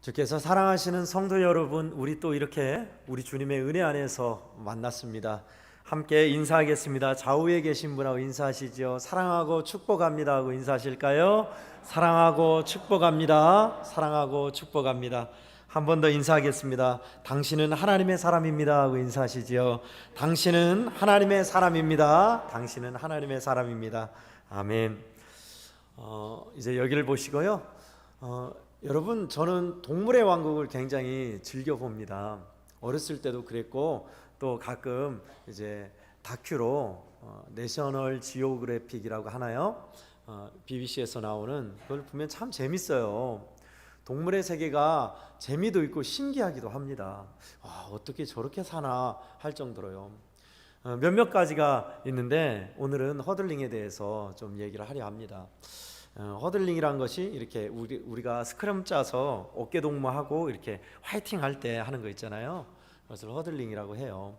주께서 사랑하시는 성도 여러분, 우리 또 이렇게 우리 주님의 은혜 안에서 만났습니다. 함께 인사하겠습니다. 좌우에 계신 분하고 인사하시죠. 사랑하고 축복합니다 하고 인사하실까요? 사랑하고 축복합니다. 사랑하고 축복합니다. 한 번 더 인사하겠습니다. 당신은 하나님의 사람입니다 하고 인사하시죠. 당신은 하나님의 사람입니다. 당신은 하나님의 사람입니다. 아멘. 이제 여기를 보시고요. 여러분, 저는 동물의 왕국을 굉장히 즐겨 봅니다. 어렸을 때도 그랬고 또 가끔 이제 다큐로 내셔널 지오그래픽이라고 하나요? BBC에서 나오는 그걸 보면 참 재밌어요. 동물의 세계가 재미도 있고 신기하기도 합니다. 어떻게 저렇게 사나 할 정도로요. 몇몇 가지가 있는데 오늘은 허들링에 대해서 좀 얘기를 하려 합니다. 허들링이란 것이 이렇게 우리가 스크럼 짜서 어깨 동무하고 이렇게 화이팅 할 때 하는 거 있잖아요. 그것을 허들링이라고 해요.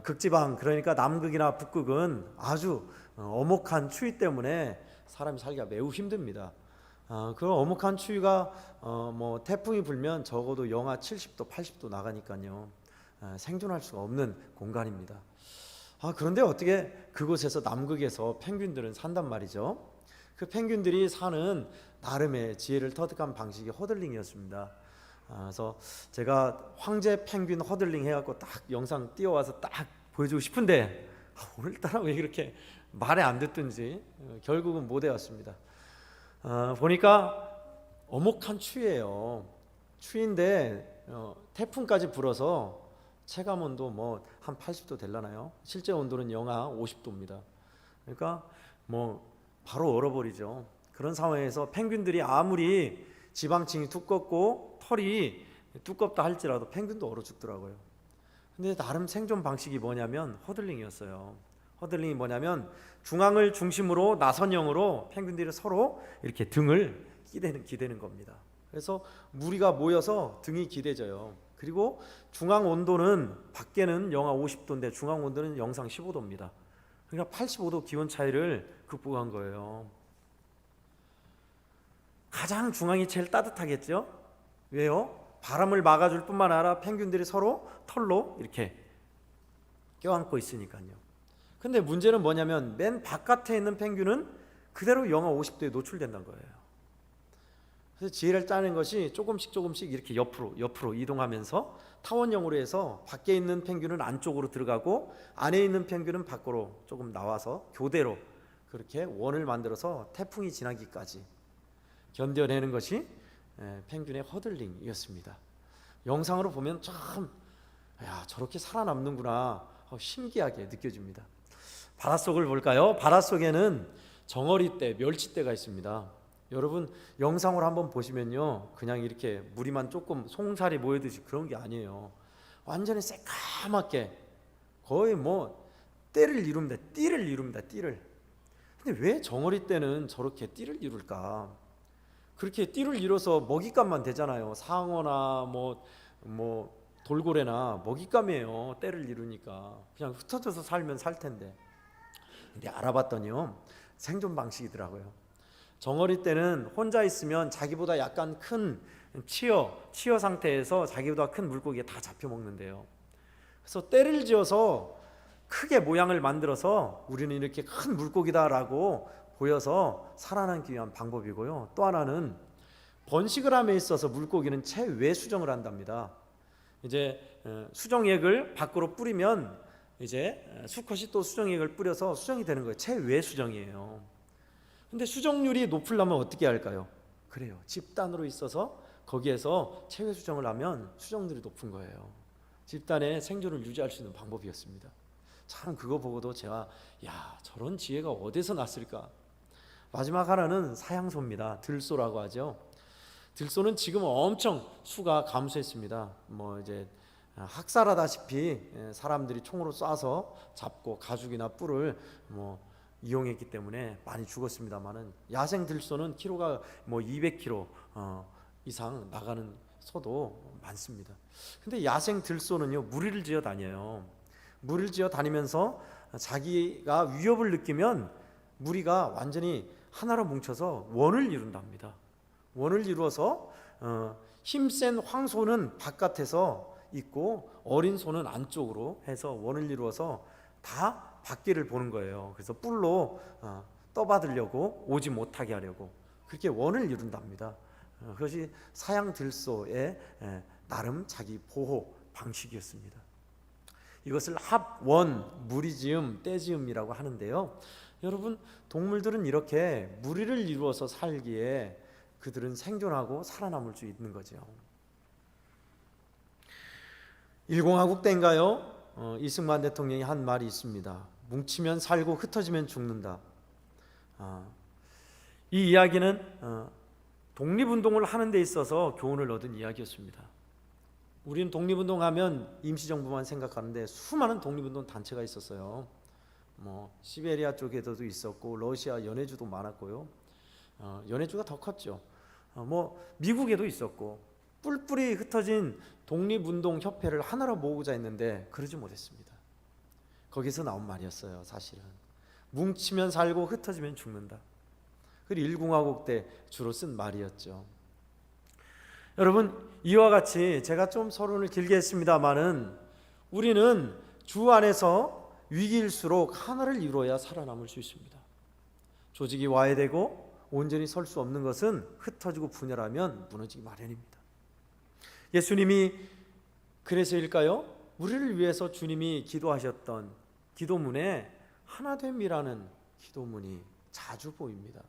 극지방, 그러니까 남극이나 북극은 아주 엄혹한 추위 때문에 사람이 살기가 매우 힘듭니다. 그 엄혹한 추위가 뭐 태풍이 불면 적어도 영하 70도, 80도 나가니까요. 생존할 수가 없는 공간입니다. 그런데 어떻게 그곳에서 남극에서 펭귄들은 산단 말이죠. 그 펭귄들이 사는 나름의 지혜를 터득한 방식이 허들링이었습니다. 그래서 제가 황제 펭귄 허들링 해갖고 딱 영상 띄워와서 딱 보여주고 싶은데 오늘따라 왜 이렇게 말에 안 듣든지 결국은 못 해왔습니다. 보니까 엄혹한 추위예요. 추위인데 태풍까지 불어서 체감 온도 뭐 한 80도 되려나요? 실제 온도는 영하 50도입니다. 그러니까 뭐 바로 얼어버리죠. 그런 상황에서 펭귄들이 아무리 지방층이 두껍고 털이 두껍다 할지라도 펭귄도 얼어 죽더라고요. 근데 나름 생존 방식이 뭐냐면 허들링이었어요. 허들링이 뭐냐면 중앙을 중심으로 나선형으로 펭귄들이 서로 이렇게 등을 기대는 겁니다. 그래서 무리가 모여서 등이 기대져요. 그리고 중앙 온도는 밖에는 영하 50도인데 중앙 온도는 영상 15도입니다. 그러니까 85도 기온 차이를 극복한 거예요. 가장 중앙이 제일 따뜻하겠죠? 왜요? 바람을 막아줄 뿐만 아니라 펭귄들이 서로 털로 이렇게 껴안고 있으니까요. 근데 문제는 뭐냐면 맨 바깥에 있는 펭귄은 그대로 영하 50도에 노출된다는 거예요. 그래서 지혜를 짜는 것이 조금씩 이렇게 옆으로 이동하면서 타원형으로 해서 밖에 있는 펭귄은 안쪽으로 들어가고 안에 있는 펭귄은 밖으로 조금 나와서 교대로 그렇게 원을 만들어서 태풍이 지나기까지 견뎌내는 것이 펭귄의 허들링이었습니다. 영상으로 보면 참 저렇게 살아남는구나 신기하게 느껴집니다. 바닷속을 볼까요? 바닷속에는 정어리떼, 멸치떼가 있습니다. 여러분 영상으로 한번 보시면요, 그냥 이렇게 무리만 조금 송살이 모이듯이 그런 게 아니에요. 완전히 새까맣게 거의 뭐 띠를 이룹니다. 근데 왜 정어리떼는 저렇게 띠를 이룰까? 그렇게 띠를 이뤄서 먹잇감만 되잖아요. 상어나 뭐 돌고래나 먹잇감이에요. 떼를 이루니까 그냥 흩어져서 살면 살 텐데. 근데 알아봤더니요, 생존 방식이더라고요. 정어리떼는 혼자 있으면 자기보다 약간 큰 치어 상태에서 자기보다 큰 물고기에 다 잡혀 먹는데요. 그래서 떼를 지어서 크게 모양을 만들어서 우리는 이렇게 큰 물고기다라고 보여서 살아남기 위한 방법이고요. 또 하나는 번식을 함에 있어서 물고기는 체외 수정을 한답니다. 이제 수정액을 밖으로 뿌리면 이제 수컷이 또 수정액을 뿌려서 수정이 되는 거예요. 체외 수정이에요. 근데 수정률이 높으려면 어떻게 할까요? 그래요. 집단으로 있어서 거기에서 체외 수정을 하면 수정률이 높은 거예요. 집단의 생존을 유지할 수 있는 방법이었습니다. 참 그거 보고도 제가 저런 지혜가 어디서 났을까? 마지막 하나는 사양소입니다. 들소라고 하죠. 들소는 지금 엄청 수가 감소했습니다. 뭐 이제 학살하다시피 사람들이 총으로 쏴서 잡고 가죽이나 뿔을 이용했기 때문에 많이 죽었습니다만은 야생 들소는 키로가 200kg 이상 나가는 소도 많습니다. 근데 야생 들소는요, 무리를 지어 다녀요. 무리를 지어 다니면서 자기가 위협을 느끼면 무리가 완전히 하나로 뭉쳐서 원을 이룬답니다. 원을 이루어서 힘센 황소는 바깥에서 있고 어린 소는 안쪽으로 해서 원을 이루어서 다 밖에를 보는 거예요. 그래서 뿔로 떠받으려고 오지 못하게 하려고 그렇게 원을 이룬답니다. 그것이 사양 들소의 나름 자기 보호 방식이었습니다. 이것을 합원, 무리지음, 떼지음이라고 하는데요. 여러분, 동물들은 이렇게 무리를 이루어서 살기에 그들은 생존하고 살아남을 수 있는 거죠. 일공화국 때인가요? 이승만 대통령이 한 말이 있습니다. 뭉치면 살고 흩어지면 죽는다. 이 이야기는 독립운동을 하는 데 있어서 교훈을 얻은 이야기였습니다. 우리는 독립운동하면 임시정부만 생각하는데 수많은 독립운동 단체가 있었어요. 시베리아 쪽에도 있었고 러시아 연해주도 많았고요. 연해주가 더 컸죠. 미국에도 있었고 뿔뿔이 흩어진 독립운동협회를 하나로 모으고자 했는데 그러지 못했습니다. 거기서 나온 말이었어요. 사실은 뭉치면 살고 흩어지면 죽는다. 그리고 일공화국 때 주로 쓴 말이었죠. 여러분, 이와 같이 제가 좀 서론을 길게 했습니다마는 우리는 주 안에서 위기일수록 하나를 이루어야 살아남을 수 있습니다. 조직이 와해되고 온전히 설 수 없는 것은 흩어지고 분열하면 무너지기 마련입니다. 예수님이 그래서일까요? 우리를 위해서 주님이 기도하셨던 기도문에 하나됨이라는 기도문이 자주 보입니다.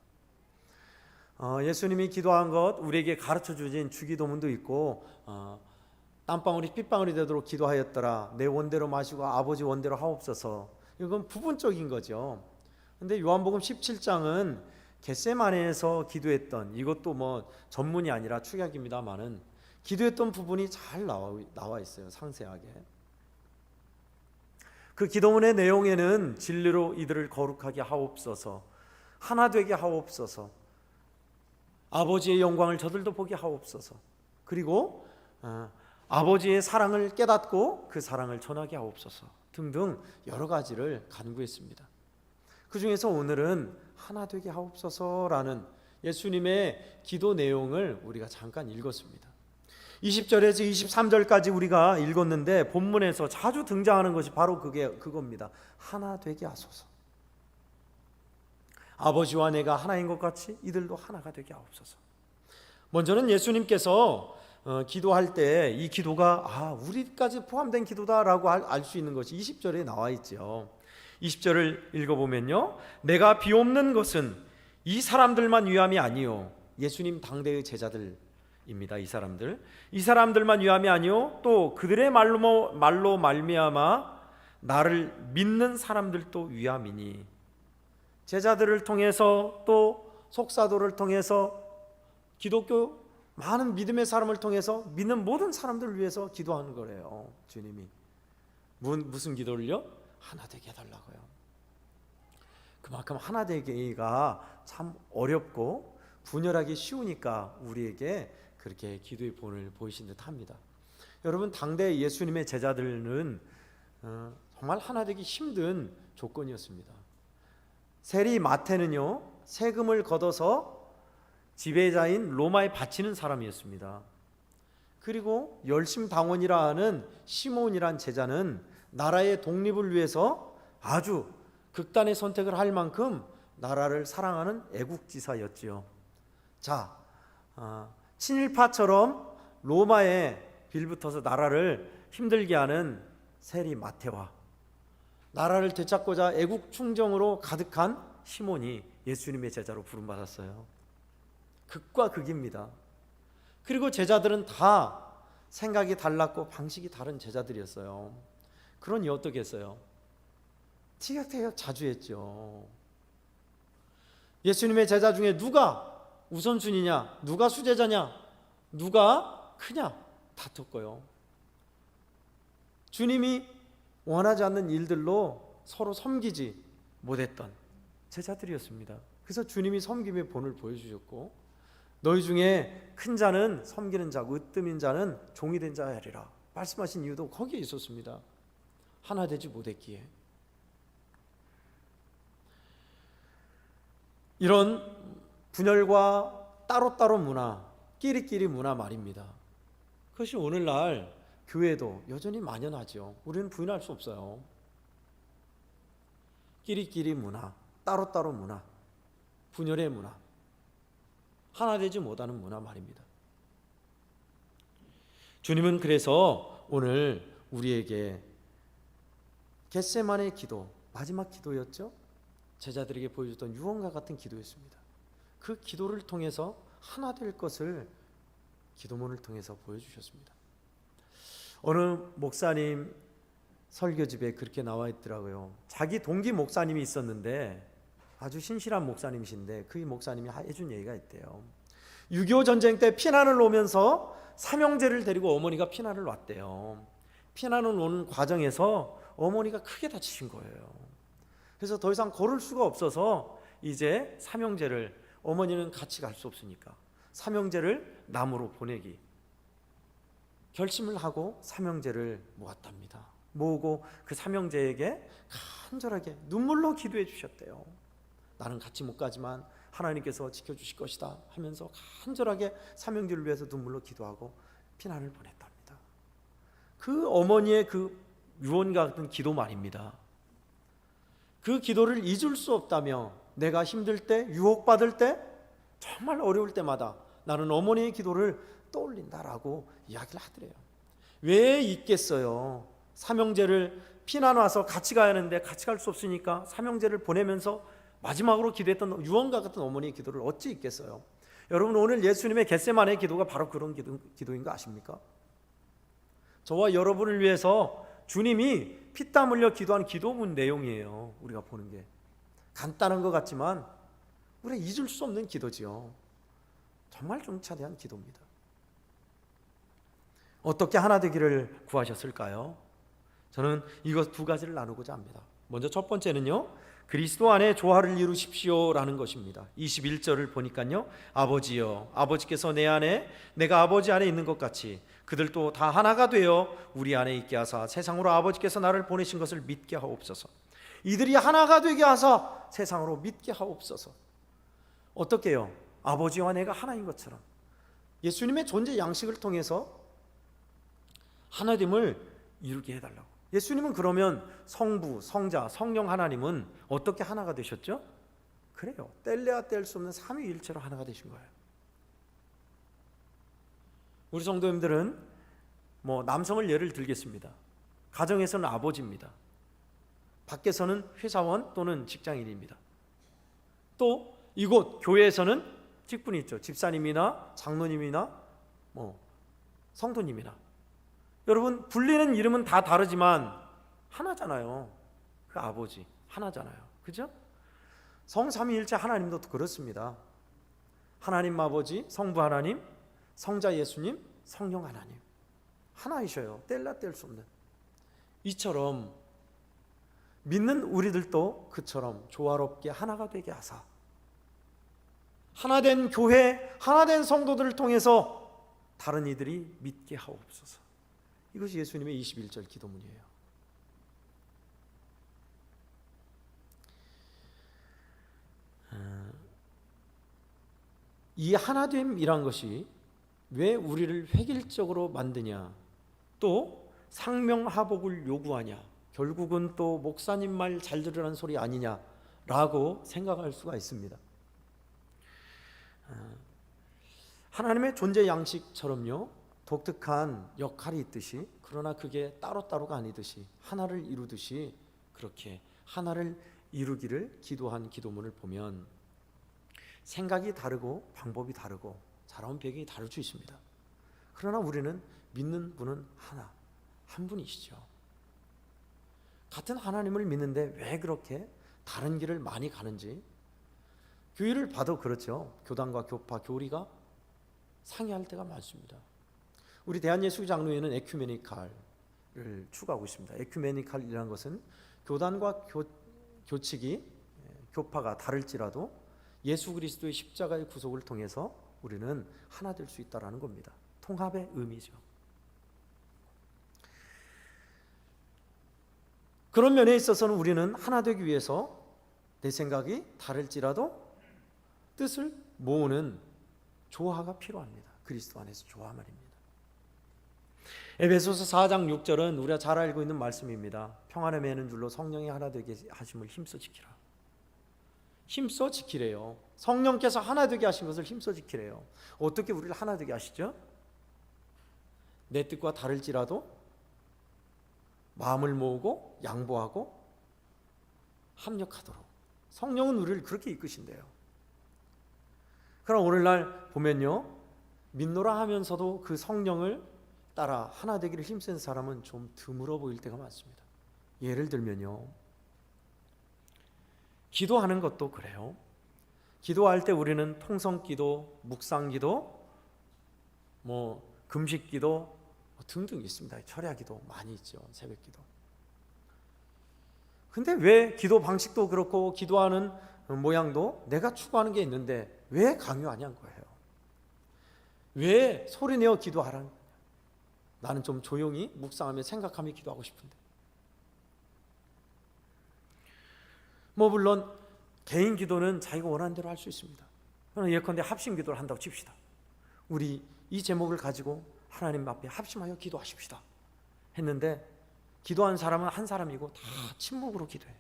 예수님이 기도한 것 우리에게 가르쳐 주신 주기도문도 있고 땀방울이 핏방울이 되도록 기도하였더라. 내 원대로 마시고 아버지 원대로 하옵소서. 이건 부분적인 거죠. 근데 요한복음 17장은 겟세마네에서 기도했던, 이것도 전문이 아니라 축약입니다만은 기도했던 부분이 잘 나와 있어요. 상세하게. 그 기도문의 내용에는 진리로 이들을 거룩하게 하옵소서, 하나 되게 하옵소서, 아버지의 영광을 저들도 보게 하옵소서, 그리고 아버지의 사랑을 깨닫고 그 사랑을 전하게 하옵소서 등등 여러 가지를 간구했습니다. 그 중에서 오늘은 하나 되게 하옵소서라는 예수님의 기도 내용을 우리가 잠깐 읽었습니다. 20절에서 23절까지 우리가 읽었는데 본문에서 자주 등장하는 것이 바로 그겁니다. 하나 되게 하소서. 아버지와 내가 하나인 것 같이 이들도 하나가 되게 하옵소서. 먼저는 예수님께서 기도할 때 이 기도가 우리까지 포함된 기도다라고 알 수 있는 것이 20절에 나와 있죠. 20절을 읽어보면요, 내가 비옵는 것은 이 사람들만 위함이 아니요, 예수님 당대의 제자들입니다. 이 사람들만 위함이 아니요, 또 그들의 말로 말미암아 나를 믿는 사람들도 위함이니, 제자들을 통해서 또 속사도를 통해서 기독교 많은 믿음의 사람을 통해서 믿는 모든 사람들을 위해서 기도하는 거래요. 주님이 무슨 기도를요? 하나 되게 해달라고요. 그만큼 하나 되기가 참 어렵고 분열하기 쉬우니까 우리에게 그렇게 기도의 본을 보이신 듯 합니다. 여러분, 당대 예수님의 제자들은 정말 하나 되기 힘든 조건이었습니다. 세리 마태는요, 세금을 걷어서 지배자인 로마에 바치는 사람이었습니다. 그리고 열심당원이라 하는 시몬이란 제자는 나라의 독립을 위해서 아주 극단의 선택을 할 만큼 나라를 사랑하는 애국지사였지요. 자, 친일파처럼 로마에 빌붙어서 나라를 힘들게 하는 세리 마태와 나라를 되찾고자 애국 충정으로 가득한 시몬이 예수님의 제자로 부름받았어요. 극과 극입니다. 그리고 제자들은 다 생각이 달랐고 방식이 다른 제자들이었어요. 그러니 어떻게 했어요? 티격태격 자주 했죠. 예수님의 제자 중에 누가 우선순위냐, 누가 수제자냐, 누가 크냐 다퉜고요. 주님이 원하지 않는 일들로 서로 섬기지 못했던 제자들이었습니다. 그래서 주님이 섬김의 본을 보여주셨고, 너희 중에 큰 자는 섬기는 자고 으뜸인 자는 종이 된 자야리라 말씀하신 이유도 거기에 있었습니다. 하나 되지 못했기에. 이런 분열과 따로따로 문화, 끼리끼리 문화 말입니다. 그것이 오늘날 교회도 여전히 만연하죠. 우리는 부인할 수 없어요. 끼리끼리 문화, 따로따로 문화, 분열의 문화, 하나 되지 못하는 문화 말입니다. 주님은 그래서 오늘 우리에게 겟세마네 기도, 마지막 기도였죠. 제자들에게 보여줬던 유언과 같은 기도였습니다. 그 기도를 통해서 하나 될 것을 기도문을 통해서 보여주셨습니다. 어느 목사님 설교집에 그렇게 나와 있더라고요. 자기 동기 목사님이 있었는데 아주 신실한 목사님이신데 그 목사님이 해준 얘기가 있대요. 6.25 전쟁 때 피난을 오면서 삼형제를 데리고 어머니가 피난을 왔대요. 피난을 오는 과정에서 어머니가 크게 다치신 거예요. 그래서 더 이상 걸을 수가 없어서 이제 삼형제를, 어머니는 같이 갈 수 없으니까 삼형제를 남으로 보내기 결심을 하고 삼형제를 모았답니다. 모으고 그 삼형제에게 간절하게 눈물로 기도해 주셨대요. 나는 같이 못 가지만 하나님께서 지켜주실 것이다 하면서 간절하게 삼형제를 위해서 눈물로 기도하고 피난을 보냈답니다. 그 어머니의 그 유언과 같은 기도 말입니다. 그 기도를 잊을 수 없다며 내가 힘들 때, 유혹받을 때, 정말 어려울 때마다 나는 어머니의 기도를 떠올린다라고 이야기를 하더래요. 왜 잊겠어요? 삼형제를 피난 와서 같이 가야 하는데 같이 갈 수 없으니까 삼형제를 보내면서 마지막으로 기도했던 유언과 같은 어머니의 기도를 어찌 잊겠어요? 여러분, 오늘 예수님의 겟세마네 기도가 바로 그런 기도인 거 아십니까? 저와 여러분을 위해서 주님이 피땀 흘려 기도한 기도문 내용이에요. 우리가 보는 게 간단한 것 같지만 우리가 잊을 수 없는 기도지요. 정말 중차대한 기도입니다. 어떻게 하나 되기를 구하셨을까요? 저는 이것 두 가지를 나누고자 합니다. 먼저 첫 번째는요, 그리스도 안에 조화를 이루십시오라는 것입니다. 21절을 보니까요, 아버지여, 아버지께서 내 안에 내가 아버지 안에 있는 것 같이 그들도 다 하나가 되어 우리 안에 있게 하사 세상으로 아버지께서 나를 보내신 것을 믿게 하옵소서. 이들이 하나가 되게 하사 세상으로 믿게 하옵소서. 어떻게 해요? 아버지와 내가 하나인 것처럼 예수님의 존재 양식을 통해서 하나됨을 이루게 해달라고. 예수님은 그러면 성부, 성자, 성령 하나님은 어떻게 하나가 되셨죠? 그래요, 뗄래야 뗄 수 없는 삼위일체로 하나가 되신 거예요. 우리 성도님들은 남성을 예를 들겠습니다. 가정에서는 아버지입니다. 밖에서는 회사원 또는 직장인입니다. 또 이곳 교회에서는 직분이 있죠. 집사님이나 장로님이나 성도님이나. 여러분, 불리는 이름은 다 다르지만 하나잖아요. 그 아버지 하나잖아요. 그죠? 성삼위일체 하나님도 그렇습니다. 하나님 아버지, 성부 하나님, 성자 예수님, 성령 하나님 하나이셔요. 뗄라 뗄 수 없는. 이처럼 믿는 우리들도 그처럼 조화롭게 하나가 되게 하사 하나된 교회, 하나된 성도들을 통해서 다른 이들이 믿게 하옵소서. 이것이 예수님의 21절 기도문이에요. 이 하나됨이란 것이 왜 우리를 획일적으로 만드냐, 또 상명하복을 요구하냐, 결국은 또 목사님 말 잘 들으라는 소리 아니냐라고 생각할 수가 있습니다. 하나님의 존재 양식처럼요, 독특한 역할이 있듯이, 그러나 그게 따로따로가 아니듯이 하나를 이루듯이 그렇게 하나를 이루기를 기도한 기도문을 보면 생각이 다르고 방법이 다르고 자라온 배경이 다를 수 있습니다. 그러나 우리는 믿는 분은 하나, 한 분이시죠. 같은 하나님을 믿는데 왜 그렇게 다른 길을 많이 가는지 교회를 봐도 그렇죠. 교단과 교파, 교리가 상이할 때가 많습니다. 우리 대한예수장로회는 에큐메니칼을 추구하고 있습니다. 에큐메니칼이라는 것은 교단과 교칙이, 교파가 다를지라도 예수 그리스도의 십자가의 구속을 통해서 우리는 하나 될 수 있다는 겁니다. 통합의 의미죠. 그런 면에 있어서는 우리는 하나 되기 위해서 내 생각이 다를지라도 뜻을 모으는 조화가 필요합니다. 그리스도 안에서 조화 말입니다. 에베소서 4장 6절은 우리가 잘 알고 있는 말씀입니다. 평안의 매는 줄로 성령이 하나 되게 하심을 힘써 지키라. 힘써 지키래요. 성령께서 하나 되게 하신 것을 힘써 지키래요. 어떻게 우리를 하나 되게 하시죠? 내 뜻과 다를지라도 마음을 모으고 양보하고 합력하도록 성령은 우리를 그렇게 이끄신대요. 그럼 오늘날 보면요, 믿노라 하면서도 그 성령을 따라 하나 되기를 힘쓴 사람은 좀 드물어 보일 때가 많습니다. 예를 들면요, 기도하는 것도 그래요. 기도할 때 우리는 통성기도, 묵상기도, 금식기도 등등 있습니다. 철야기도 많이 있죠. 새벽기도. 근데 왜 기도 방식도 그렇고 기도하는 모양도 내가 추구하는 게 있는데 왜 강요하냐는 거예요. 왜 소리내어 기도하라는 거냐. 나는 좀 조용히 묵상하며 생각하며 기도하고 싶은데. 물론 개인 기도는 자기가 원하는 대로 할 수 있습니다. 예컨대 합심 기도를 한다고 칩시다. 우리 이 제목을 가지고 하나님 앞에 합심하여 기도하십시다 했는데 기도한 사람은 한 사람이고 다 침묵으로 기도해요.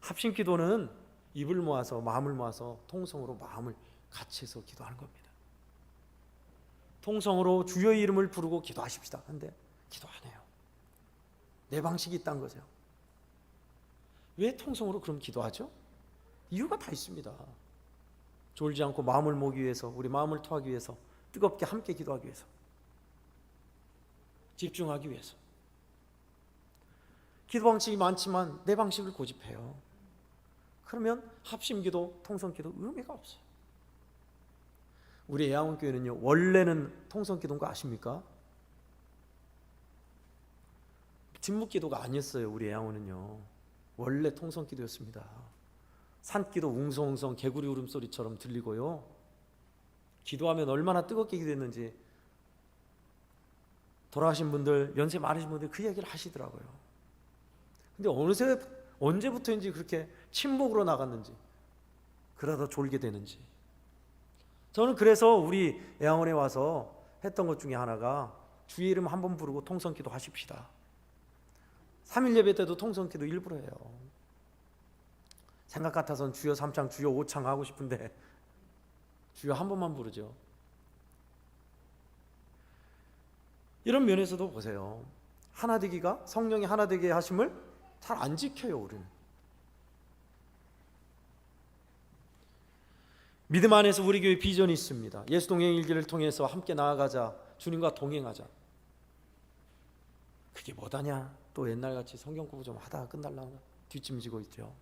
합심 기도는 입을 모아서 마음을 모아서 통성으로 마음을 같이 해서 기도하는 겁니다. 통성으로 주의 이름을 부르고 기도하십시다 근데 기도 안 해요. 내 방식이 있다는 거죠. 왜 통성으로 그럼 기도하죠? 이유가 다 있습니다. 졸지 않고 마음을 모으기 위해서, 우리 마음을 토하기 위해서, 뜨겁게 함께 기도하기 위해서, 집중하기 위해서. 기도 방식이 많지만 내 방식을 고집해요. 그러면 합심기도, 통성기도 의미가 없어요. 우리 애양원교회는요, 원래는 통성기도인 거 아십니까? 진묵기도가 아니었어요. 우리 애양원은요, 원래 통성기도였습니다. 산기도 웅성웅성 개구리 울음소리처럼 들리고요, 기도하면 얼마나 뜨겁게 기도했는지 돌아가신 분들, 연세 많으신 분들 그 얘기를 하시더라고요. 근데 어느새 언제부터인지 그렇게 침묵으로 나갔는지, 그러다 졸게 되는지. 저는 그래서 우리 애양원에 와서 했던 것 중에 하나가 주의 이름 한번 부르고 통성기도 하십시다. 3일 예배 때도 통성기도 일부러 해요. 생각 같아서는 주여 3창 주여 5창 하고 싶은데 주여 한 번만 부르죠. 이런 면에서도 보세요. 하나되기가, 성령이 하나되게 하심을 잘 안 지켜요. 우리는 믿음 안에서 우리 교회 비전이 있습니다. 예수 동행 일기를 통해서 함께 나아가자, 주님과 동행하자. 그게 뭐다냐? 또 옛날같이 성경 공부 좀 하다가 끝날라나 뒷짐지고 있죠.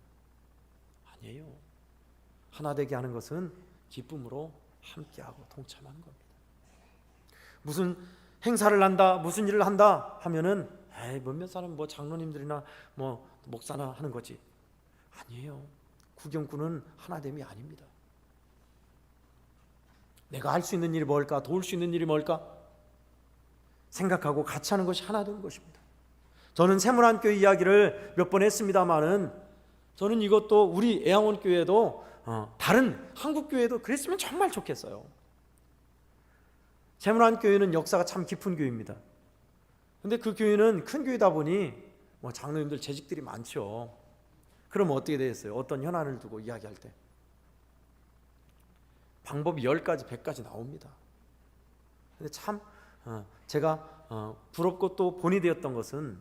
아니에요. 하나 되게 하는 것은 기쁨으로 함께하고 동참하는 겁니다. 무슨 행사를 한다, 무슨 일을 한다 하면은 몇몇 사람 장로님들이나 목사나 하는 거지. 아니에요. 구경꾼은 하나됨이 아닙니다. 내가 할 수 있는 일이 뭘까? 도울 수 있는 일이 뭘까? 생각하고 같이 하는 것이 하나 되는 것입니다. 저는 세문안교회 이야기를 몇 번 했습니다마는 저는 이것도 우리 애양원교회도 다른 한국교회도 그랬으면 정말 좋겠어요. 세문안교회는 역사가 참 깊은 교회입니다. 근데 그 교회는 큰 교회다 보니 장로님들 재직들이 많죠. 그럼 어떻게 되겠어요? 어떤 현안을 두고 이야기할 때 방법이 10가지, 100가지 나옵니다. 근데 참 제가 부럽고 또 본이 되었던 것은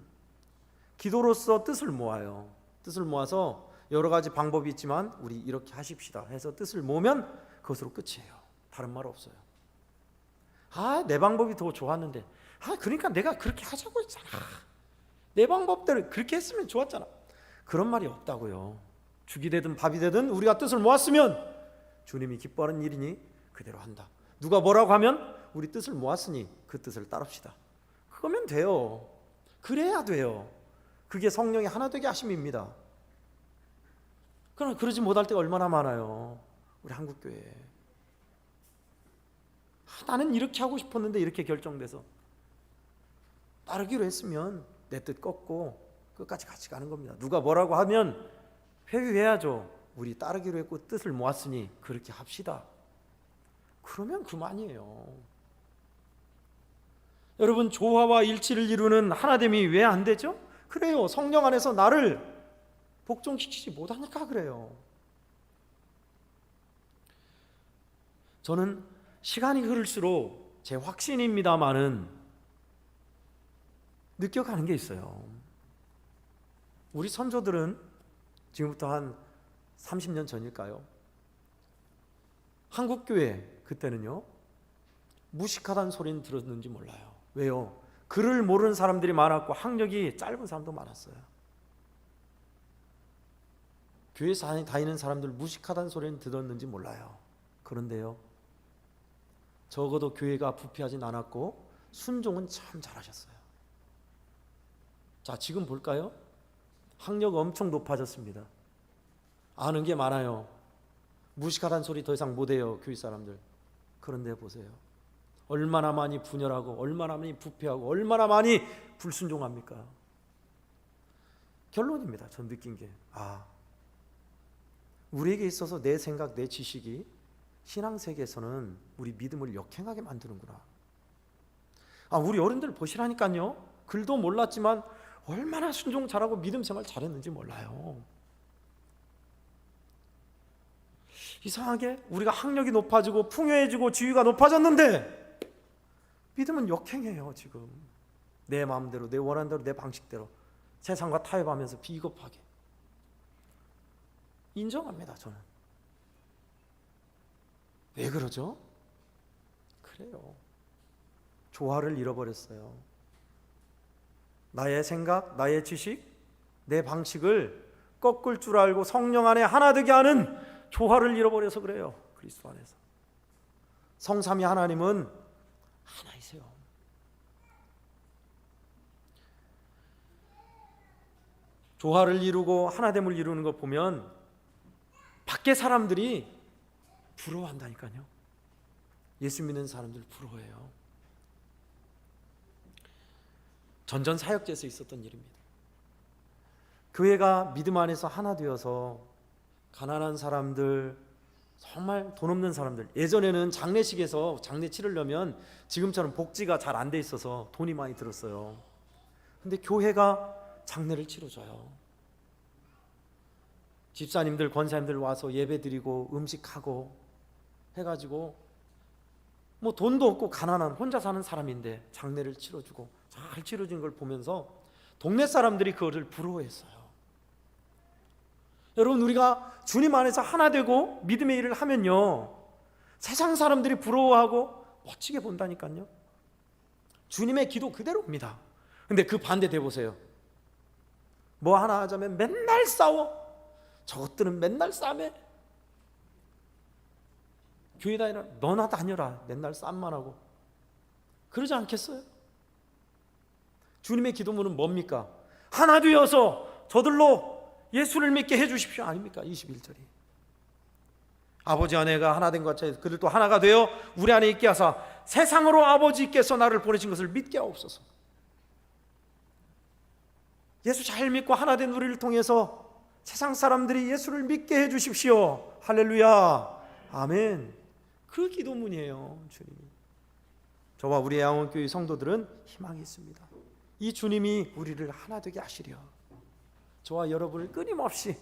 기도로서 뜻을 모아요. 뜻을 모아서 여러 가지 방법이 있지만 우리 이렇게 하십시다 해서 뜻을 모으면 그것으로 끝이에요. 다른 말 없어요. 내 방법이 더 좋았는데 그러니까 내가 그렇게 하자고 했잖아. 내 방법대로 그렇게 했으면 좋았잖아. 그런 말이 없다고요. 죽이 되든 밥이 되든 우리가 뜻을 모았으면 주님이 기뻐하는 일이니 그대로 한다. 누가 뭐라고 하면 우리 뜻을 모았으니 그 뜻을 따릅시다. 그거면 돼요. 그래야 돼요. 그게 성령이 하나 되게 하심입니다. 그러나 그러지 못할 때가 얼마나 많아요. 우리 한국교회에. 나는 이렇게 하고 싶었는데 이렇게 결정돼서 따르기로 했으면 내 뜻 꺾고 끝까지 같이 가는 겁니다. 누가 뭐라고 하면 회유해야죠. 우리 따르기로 했고 뜻을 모았으니 그렇게 합시다. 그러면 그만이에요. 여러분, 조화와 일치를 이루는 하나됨이 왜 안 되죠? 그래요. 성령 안에서 나를 복종시키지 못하니까 그래요. 저는 시간이 흐를수록 제 확신입니다마는 느껴가는 게 있어요. 우리 선조들은 지금부터 한 30년 전일까요? 한국교회 그때는요, 무식하다는 소리는 들었는지 몰라요. 왜요? 글을 모르는 사람들이 많았고 학력이 짧은 사람도 많았어요. 교회 다니는 사람들 무식하다는 소리는 들었는지 몰라요. 그런데요, 적어도 교회가 부패하진 않았고 순종은 참 잘하셨어요. 자, 지금 볼까요? 학력 엄청 높아졌습니다. 아는 게 많아요. 무식하다는 소리 더 이상 못해요, 교회 사람들. 그런데 보세요, 얼마나 많이 분열하고 얼마나 많이 부패하고 얼마나 많이 불순종합니까? 결론입니다. 전 느낀 게, 우리에게 있어서 내 생각, 내 지식이 신앙세계에서는 우리 믿음을 역행하게 만드는구나. 우리 어른들 보시라니까요. 글도 몰랐지만 얼마나 순종 잘하고 믿음 생활 잘했는지 몰라요. 이상하게 우리가 학력이 높아지고 풍요해지고 지위가 높아졌는데 믿음은 역행해요. 지금 내 마음대로, 내 원하는 대로, 내 방식대로 세상과 타협하면서 비겁하게. 인정합니다. 저는. 왜 그러죠? 그래요. 조화를 잃어버렸어요. 나의 생각, 나의 지식, 내 방식을 꺾을 줄 알고 성령 안에 하나 되게 하는 조화를 잃어버려서 그래요. 그리스도 안에서. 성삼위 하나님은 하나이세요. 조화를 이루고 하나됨을 이루는 것 보면 밖에 사람들이 부러워한다니까요. 예수 믿는 사람들 부러워해요. 전전사역제에서 있었던 일입니다. 교회가 믿음 안에서 하나 되어서 가난한 사람들, 정말 돈 없는 사람들, 예전에는 장례식에서 장례 치르려면 지금처럼 복지가 잘 안 돼 있어서 돈이 많이 들었어요. 근데 교회가 장례를 치러줘요. 집사님들, 권사님들 와서 예배 드리고 음식하고 해가지고 뭐 돈도 없고 가난한 혼자 사는 사람인데 장례를 치러주고 잘 치러진 걸 보면서 동네 사람들이 그거를 부러워했어요. 여러분, 우리가 주님 안에서 하나 되고 믿음의 일을 하면요, 세상 사람들이 부러워하고 멋지게 본다니까요. 주님의 기도 그대로입니다. 근데 그 반대 돼보세요. 뭐 하나 하자면 맨날 싸워. 저것들은 맨날 싸매. 교회 다니라, 너나 다녀라. 맨날 싸움만 하고. 그러지 않겠어요? 주님의 기도문은 뭡니까? 하나 되어서 저들로 예수를 믿게 해주십시오. 아닙니까? 21절이. 아버지 안에가 하나 된 것 같이 그들도 하나가 되어 우리 안에 있게 하사 세상으로 아버지께서 나를 보내신 것을 믿게 하옵소서. 예수 잘 믿고 하나 된 우리를 통해서 세상 사람들이 예수를 믿게 해주십시오. 할렐루야. 아멘. 그 기도문이에요. 주님이. 저와 우리 양원교회 성도들은 희망이 있습니다. 이 주님이 우리를 하나 되게 하시려 저와 여러분을 끊임없이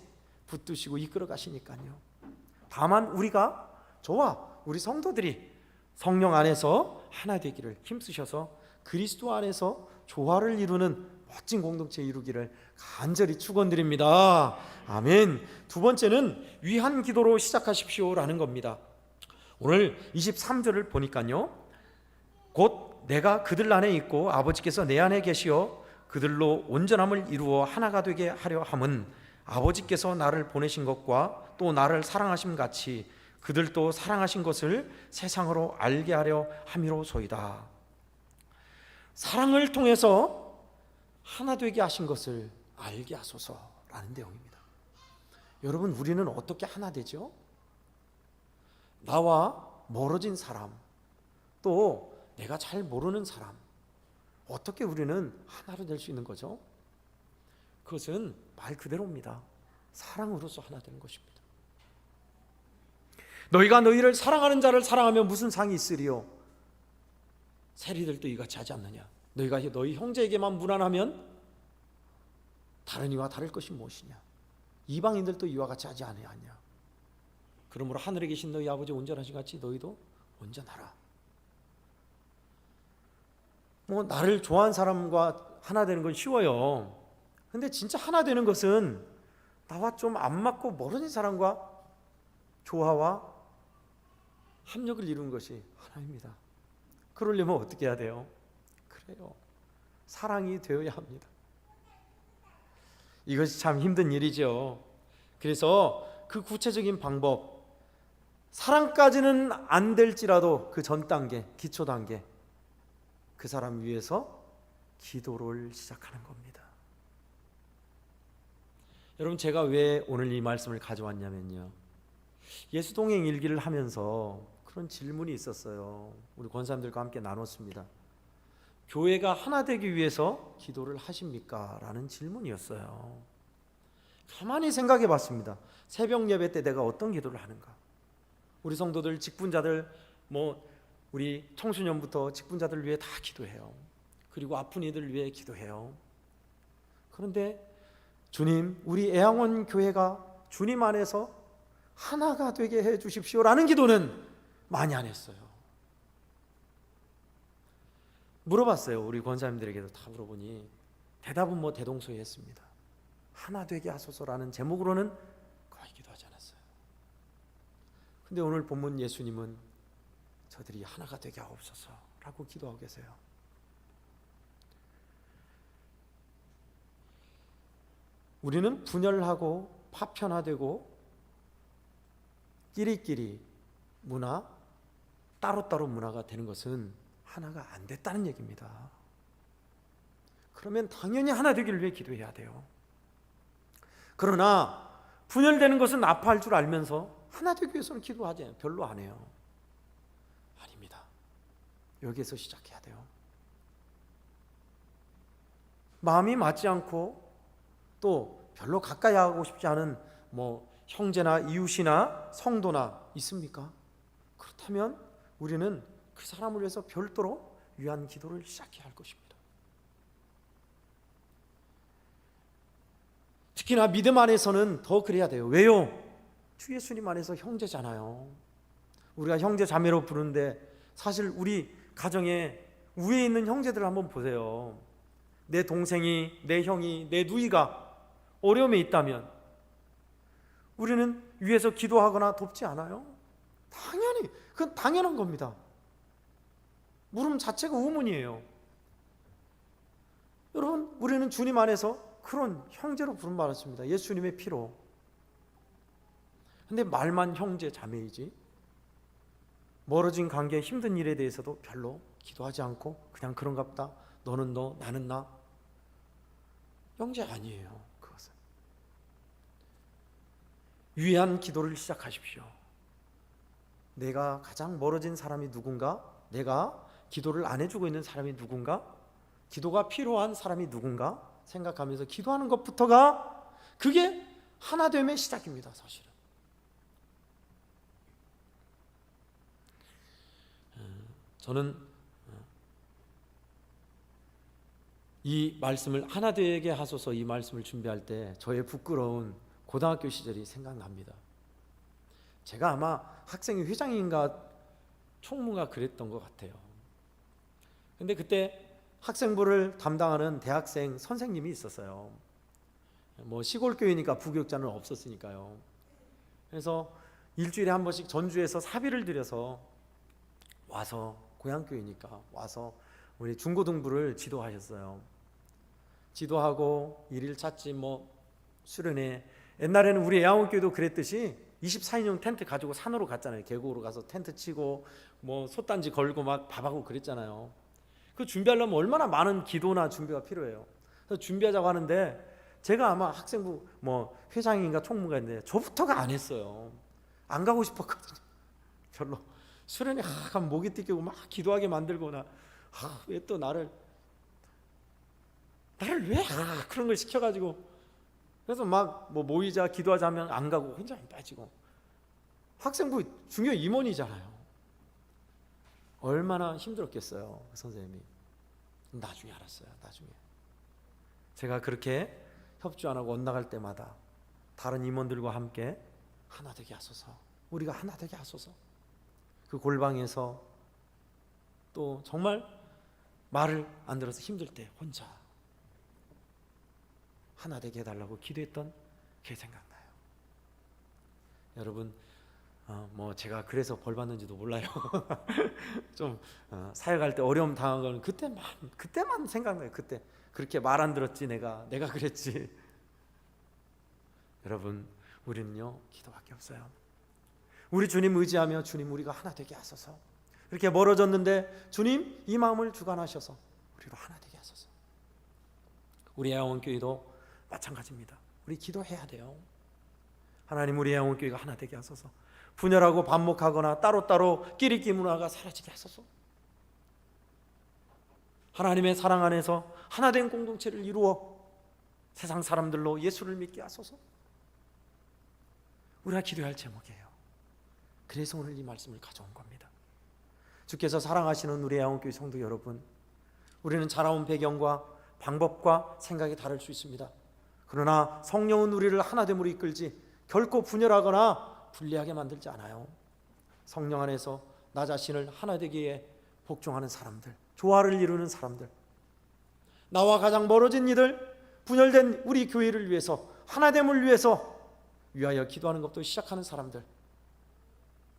붙드시고 이끌어 가시니까요. 다만 우리가, 저와 우리 성도들이 성령 안에서 하나 되기를 힘쓰셔서 그리스도 안에서 조화를 이루는 멋진 공동체 이루기를 간절히 축원드립니다. 아멘. 두 번째는 위한 기도로 시작하십시오라는 겁니다. 오늘 23절을 보니까요, 곧 내가 그들 안에 있고 아버지께서 내 안에 계시어 그들로 온전함을 이루어 하나가 되게 하려 함은 아버지께서 나를 보내신 것과 또 나를 사랑하심 같이 그들도 사랑하신 것을 세상으로 알게 하려 함이로소이다. 사랑을 통해서 하나 되게 하신 것을 알게 하소서라는 내용입니다. 여러분, 우리는 어떻게 하나 되죠? 나와 멀어진 사람, 또 내가 잘 모르는 사람, 어떻게 우리는 하나로 될 수 있는 거죠? 그것은 말 그대로입니다. 사랑으로서 하나 되는 것입니다. 너희가 너희를 사랑하는 자를 사랑하면 무슨 상이 있으리요? 세리들도 이같이 하지 않느냐? 너희가 너희 형제에게만 무난하면 다른 이와 다를 것이 무엇이냐? 이방인들도 이와 같이 하지 아니하냐? 그러므로 하늘에 계신 너희 아버지 온전하신 같이 너희도 온전하라. 나를 좋아하는 사람과 하나 되는 건 쉬워요. 근데 진짜 하나 되는 것은 나와 좀 안 맞고 모르는 사람과 조화와 합력을 이루는 것이 하나입니다. 그러려면 어떻게 해야 돼요? 그래요. 사랑이 되어야 합니다. 이것이 참 힘든 일이죠. 그래서 그 구체적인 방법, 사랑까지는 안 될지라도 그 전 단계, 기초 단계, 그 사람 위해서 기도를 시작하는 겁니다. 여러분, 제가 왜 오늘 이 말씀을 가져왔냐면요, 예수 동행 일기를 하면서 그런 질문이 있었어요. 우리 권사님들과 함께 나눴습니다. 교회가 하나 되기 위해서 기도를 하십니까? 라는 질문이었어요. 가만히 생각해 봤습니다. 새벽 예배 때 내가 어떤 기도를 하는가? 우리 성도들, 직분자들, 우리 청소년부터 직분자들 위해 다 기도해요. 그리고 아픈 이들 위해 기도해요. 그런데 주님, 우리 애양원 교회가 주님 안에서 하나가 되게 해 주십시오라는 기도는 많이 안 했어요. 물어봤어요. 우리 권사님들에게도 다 물어보니 대답은 대동소이했습니다. 하나 되게 하소서라는 제목으로는 거의 기도하지 않았어요. 근데 오늘 본문 예수님은 저들이 하나가 되게 하옵소서라고 기도하고 계세요. 우리는 분열하고 파편화되고 끼리끼리 문화, 따로따로 문화가 되는 것은 하나가 안 됐다는 얘기입니다. 그러면 당연히 하나 되기를 위해 기도해야 돼요. 그러나 분열되는 것은 아파할 줄 알면서 하나 되기 위해서는 기도하지 별로 안 해요. 아닙니다. 여기에서 시작해야 돼요. 마음이 맞지 않고 또 별로 가까이 하고 싶지 않은 형제나 이웃이나 성도나 있습니까? 그렇다면 우리는 그 사람을 위해서 별도로 위한 기도를 시작해야 할 것입니다. 특히나 믿음 안에서는 더 그래야 돼요. 왜요? 주 예수님 안에서 형제잖아요. 우리가 형제 자매로 부르는데 사실 우리 가정에 위에 있는 형제들을 한번 보세요. 내 동생이, 내 형이, 내 누이가 어려움에 있다면 우리는 위에서 기도하거나 돕지 않아요? 당연히, 그건 당연한 겁니다. 물음 자체가 우문이에요. 여러분, 우리는 주님 안에서 그런 형제로 부름받았습니다. 예수님의 피로. 근데 말만 형제 자매이지 멀어진 관계, 힘든 일에 대해서도 별로 기도하지 않고 그냥 그런가 보다, 너는 너, 나는 나. 형제 아니에요. 그것은 위한 기도를 시작하십시오. 내가 가장 멀어진 사람이 누군가, 내가 기도를 안 해주고 있는 사람이 누군가, 기도가 필요한 사람이 누군가 생각하면서 기도하는 것부터가 그게 하나됨의 시작입니다. 사실은 저는 이 말씀을 하나 되게 하소서, 이 말씀을 준비할 때 저의 부끄러운 고등학교 시절이 생각납니다. 제가 아마 학생회 회장인가 총무가 그랬던 것 같아요. 근데 그때 학생부를 담당하는 대학생 선생님이 있었어요. 시골 교회니까 부교육자는 없었으니까요. 그래서 일주일에 한 번씩 전주에서 사비를 들여서 와서, 고향 교회니까 와서 우리 중고등부를 지도하셨어요. 지도하고 일일 찾지 수련회, 옛날에는 우리 애양원교회도 그랬듯이 24인용 텐트 가지고 산으로 갔잖아요. 계곡으로 가서 텐트 치고 솥단지 걸고 막 밥하고 그랬잖아요. 그 준비하려면 얼마나 많은 기도나 준비가 필요해요. 그래서 준비하자고 하는데 제가 아마 학생부 회장인가 총무가 있는데 저부터가 안 했어요. 안 가고 싶었거든요. 별로. 수련회 가면 목이 띠끼고 막 기도하게 만들거나, 왜 또 나를 왜 그런 걸 시켜가지고, 그래서 막 모이자 기도하자 하면 안 가고 혼자 빠지고. 학생부 중요 임원이잖아요. 얼마나 힘들었겠어요, 그 선생님이. 나중에 알았어요. 나중에 제가 그렇게 협조 안 하고 엇나갈 때마다 다른 임원들과 함께 하나 되게 하소서, 우리가 하나 되게 하소서. 그 골방에서 또 정말 말을 안 들어서 힘들 때 혼자 하나 되게 해달라고 기도했던 그게 생각나요. 여러분, 뭐 제가 그래서 벌 받는지도 몰라요. 좀 사역할 때 어려움 당한 건 그때만 생각나요. 그때 그렇게 말 안 들었지, 내가 그랬지. 여러분, 우리는요 기도밖에 없어요. 우리 주님 의지하며 주님 우리가 하나 되게 하소서. 이렇게 멀어졌는데 주님 이 마음을 주관하셔서 우리로 하나 되게 하소서. 우리 애원교회도 마찬가지입니다. 우리 기도해야 돼요. 하나님, 우리 애원교회가 하나 되게 하소서. 분열하고 반목하거나 따로따로 끼리끼리 문화가 사라지게 하소서. 하나님의 사랑 안에서 하나된 공동체를 이루어 세상 사람들로 예수를 믿게 하소서. 우리가 기도할 제목이에요. 그래서 오늘 이 말씀을 가져온 겁니다. 주께서 사랑하시는 우리 애원교회 성도 여러분, 우리는 자라온 배경과 방법과 생각이 다를 수 있습니다. 그러나 성령은 우리를 하나됨으로 이끌지 결코 분열하거나 분리하게 만들지 않아요. 성령 안에서 나 자신을 하나 되기에 복종하는 사람들, 조화를 이루는 사람들, 나와 가장 멀어진 이들, 분열된 우리 교회를 위해서, 하나됨을 위해서 위하여 기도하는 것도 시작하는 사람들,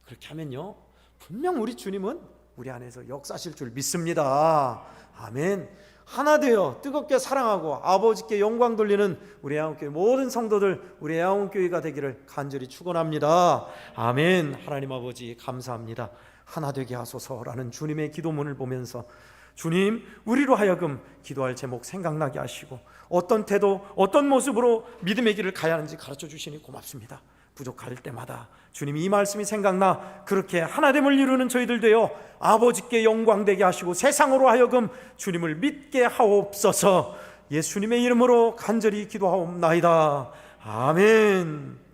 그렇게 하면요 분명 우리 주님은 우리 안에서 역사하실 줄 믿습니다. 아멘. 하나 되어 뜨겁게 사랑하고 아버지께 영광 돌리는 우리 애원교회 모든 성도들, 우리 애원교회가 되기를 간절히 축원합니다. 아멘. 하나님 아버지 감사합니다. 하나 되게 하소서라는 주님의 기도문을 보면서 주님, 우리로 하여금 기도할 제목 생각나게 하시고 어떤 태도, 어떤 모습으로 믿음의 길을 가야 하는지 가르쳐 주시니 고맙습니다. 부족할 때마다 주님 이 말씀이 생각나 그렇게 하나됨을 이루는 저희들 되어 아버지께 영광되게 하시고 세상으로 하여금 주님을 믿게 하옵소서. 예수님의 이름으로 간절히 기도하옵나이다. 아멘.